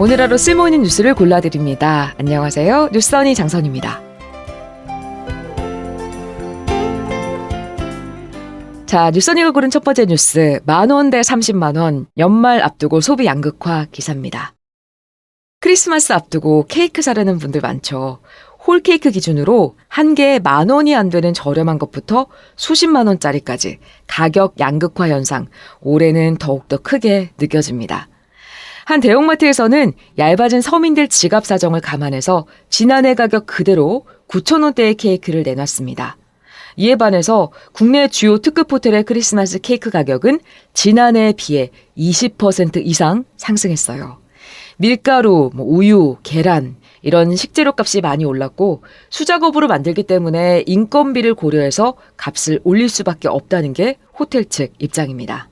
오늘 하루 쓸모있는 뉴스를 골라드립니다. 안녕하세요. 뉴스더니 장선입니다. 자, 뉴스더니가 고른 첫 번째 뉴스, 10,000원 대 300,000원, 연말 앞두고 소비 양극화 기사입니다. 크리스마스 앞두고 케이크 사려는 분들 많죠. 홀케이크 기준으로 한 개에 10,000원이 안 되는 저렴한 것부터 수십만 원짜리까지 가격 양극화 현상, 올해는 더욱더 크게 느껴집니다. 한 대형마트에서는 얇아진 서민들 지갑 사정을 감안해서 지난해 가격 그대로 9,000원대의 케이크를 내놨습니다. 이에 반해서 국내 주요 특급 호텔의 크리스마스 케이크 가격은 지난해에 비해 20% 이상 상승했어요. 밀가루, 우유, 계란 이런 식재료 값이 많이 올랐고 수작업으로 만들기 때문에 인건비를 고려해서 값을 올릴 수밖에 없다는 게 호텔 측 입장입니다.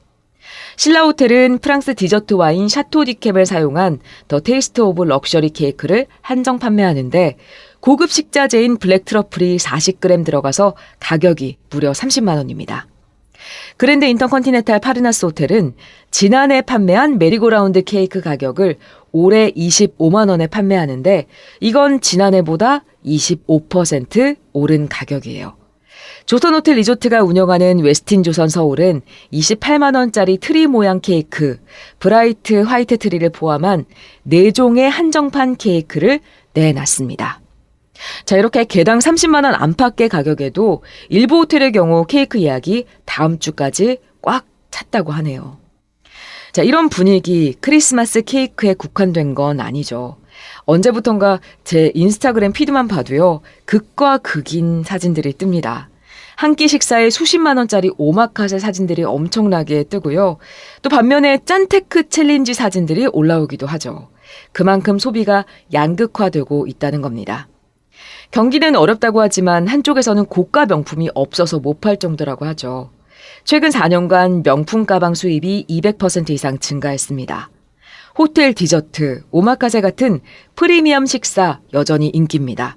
신라호텔은 프랑스 디저트 와인 샤토 디캡을 사용한 더 테이스트 오브 럭셔리 케이크를 한정 판매하는데 고급 식자재인 블랙 트러플이 40g 들어가서 가격이 무려 30만 원입니다. 그랜드 인터컨티넨탈 파르나스 호텔은 지난해 판매한 메리고라운드 케이크 가격을 올해 25만 원에 판매하는데 이건 지난해보다 25% 오른 가격이에요. 조선호텔 리조트가 운영하는 웨스틴 조선 서울은 28만 원짜리 트리 모양 케이크, 브라이트 화이트 트리를 포함한 4종의 한정판 케이크를 내놨습니다. 자, 이렇게 개당 30만 원 안팎의 가격에도 일부 호텔의 경우 케이크 예약이 다음 주까지 꽉 찼다고 하네요. 자, 이런 분위기 크리스마스 케이크에 국한된 건 아니죠. 언제부턴가 제 인스타그램 피드만 봐도요, 극과 극인 사진들이 뜹니다. 한 끼 식사에 수십만 원짜리 오마카세 사진들이 엄청나게 뜨고요. 또 반면에 짠테크 챌린지 사진들이 올라오기도 하죠. 그만큼 소비가 양극화되고 있다는 겁니다. 경기는 어렵다고 하지만 한쪽에서는 고가 명품이 없어서 못 팔 정도라고 하죠. 최근 4년간 명품 가방 수입이 200% 이상 증가했습니다. 호텔 디저트, 오마카세 같은 프리미엄 식사 여전히 인기입니다.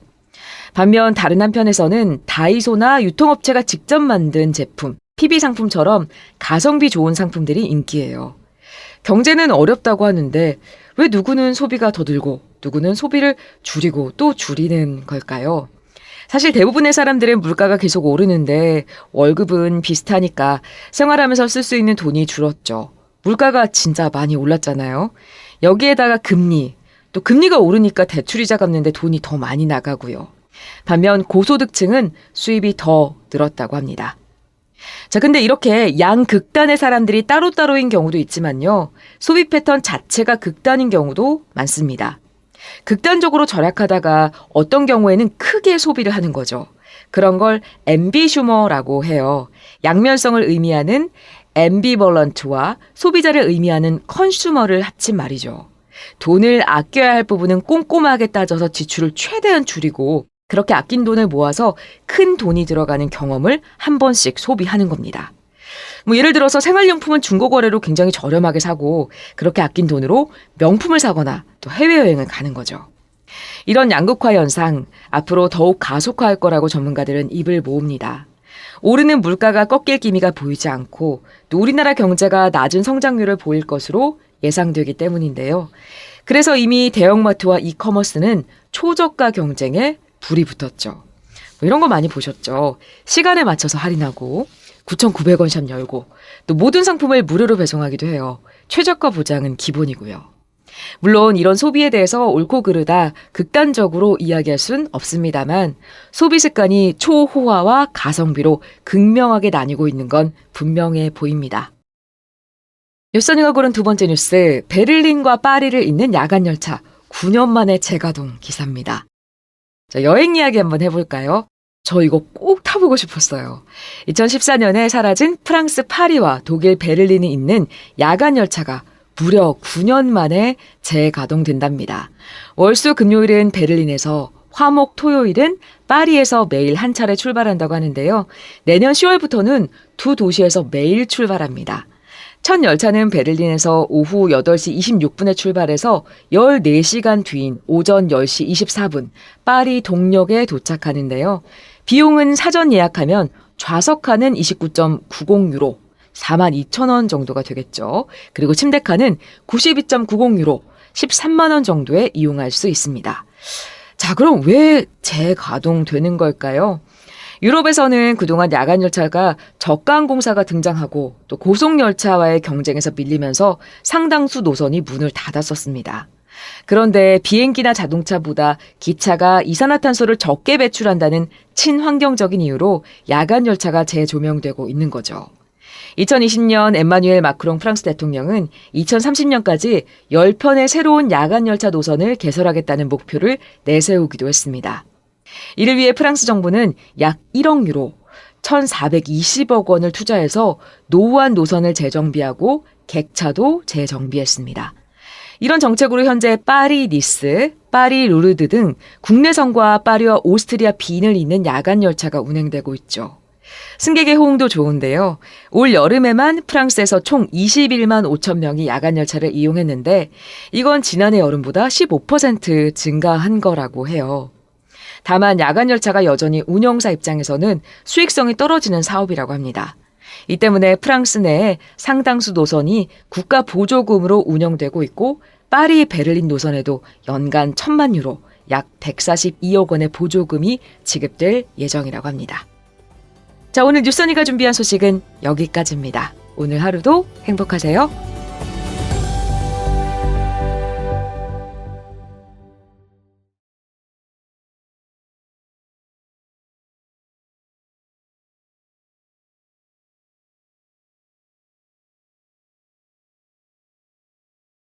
반면 다른 한편에서는 다이소나 유통업체가 직접 만든 제품, PB 상품처럼 가성비 좋은 상품들이 인기예요. 경제는 어렵다고 하는데 왜 누구는 소비가 더 늘고 누구는 소비를 줄이고 또 줄이는 걸까요? 사실 대부분의 사람들은 물가가 계속 오르는데 월급은 비슷하니까 생활하면서 쓸 수 있는 돈이 줄었죠. 물가가 진짜 많이 올랐잖아요. 여기에다가 금리, 또 금리가 오르니까 대출이자 갚는데 돈이 더 많이 나가고요. 반면 고소득층은 수입이 더 늘었다고 합니다. 자, 근데 이렇게 양극단의 사람들이 따로따로인 경우도 있지만요. 소비 패턴 자체가 극단인 경우도 많습니다. 극단적으로 절약하다가 어떤 경우에는 크게 소비를 하는 거죠. 그런 걸 앰비슈머라고 해요. 양면성을 의미하는 앰비벌런트와 소비자를 의미하는 컨슈머를 합친 말이죠. 돈을 아껴야 할 부분은 꼼꼼하게 따져서 지출을 최대한 줄이고 그렇게 아낀 돈을 모아서 큰 돈이 들어가는 경험을 한 번씩 소비하는 겁니다. 예를 들어서 생활용품은 중고거래로 굉장히 저렴하게 사고 그렇게 아낀 돈으로 명품을 사거나 또 해외여행을 가는 거죠. 이런 양극화 현상 앞으로 더욱 가속화할 거라고 전문가들은 입을 모읍니다. 오르는 물가가 꺾일 기미가 보이지 않고 또 우리나라 경제가 낮은 성장률을 보일 것으로 예상되기 때문인데요. 그래서 이미 대형마트와 이커머스는 초저가 경쟁에 불이 붙었죠. 이런 거 많이 보셨죠. 시간에 맞춰서 할인하고 9,900원 샵 열고 또 모든 상품을 무료로 배송하기도 해요. 최저가 보장은 기본이고요. 물론 이런 소비에 대해서 옳고 그르다 극단적으로 이야기할 수는 없습니다만 소비 습관이 초호화와 가성비로 극명하게 나뉘고 있는 건 분명해 보입니다. 뉴스더니가 고른 두 번째 뉴스, 베를린과 파리를 잇는 야간열차 9년 만에 재가동 기사입니다. 자, 여행 이야기 한번 해볼까요? 저 이거 꼭 타보고 싶었어요. 2014년에 사라진 프랑스 파리와 독일 베를린이 잇는 야간열차가 무려 9년 만에 재가동된답니다. 월수 금요일은 베를린에서, 화목 토요일은 파리에서 매일 한 차례 출발한다고 하는데요. 내년 10월부터는 두 도시에서 매일 출발합니다. 첫 열차는 베를린에서 오후 8시 26분에 출발해서 14시간 뒤인 오전 10시 24분 파리 동역에 도착하는데요. 비용은 사전 예약하면 좌석칸은 29.90유로, 42,000원 정도가 되겠죠. 그리고 침대칸은 92.90유로, 13만 원 정도에 이용할 수 있습니다. 자, 그럼 왜 재가동되는 걸까요? 유럽에서는 그동안 야간열차가 저가항공사가 등장하고 또 고속열차와의 경쟁에서 밀리면서 상당수 노선이 문을 닫았었습니다. 그런데 비행기나 자동차보다 기차가 이산화탄소를 적게 배출한다는 친환경적인 이유로 야간열차가 재조명되고 있는 거죠. 2020년 엠마뉴엘 마크롱 프랑스 대통령은 2030년까지 10편의 새로운 야간열차 노선을 개설하겠다는 목표를 내세우기도 했습니다. 이를 위해 프랑스 정부는 약 1억 유로, 1,420억 원을 투자해서 노후한 노선을 재정비하고 객차도 재정비했습니다. 이런 정책으로 현재 파리 니스, 파리 루르드 등 국내선과 파리와 오스트리아 빈을 잇는 야간 열차가 운행되고 있죠. 승객의 호응도 좋은데요. 올 여름에만 프랑스에서 총 21만 5천 명이 야간 열차를 이용했는데 이건 지난해 여름보다 15% 증가한 거라고 해요. 다만 야간 열차가 여전히 운영사 입장에서는 수익성이 떨어지는 사업이라고 합니다. 이 때문에 프랑스 내에 상당수 노선이 국가 보조금으로 운영되고 있고 파리 베를린 노선에도 연간 1,000만 유로, 약 142억 원의 보조금이 지급될 예정이라고 합니다. 자, 오늘 뉴스언니가 준비한 소식은 여기까지입니다. 오늘 하루도 행복하세요.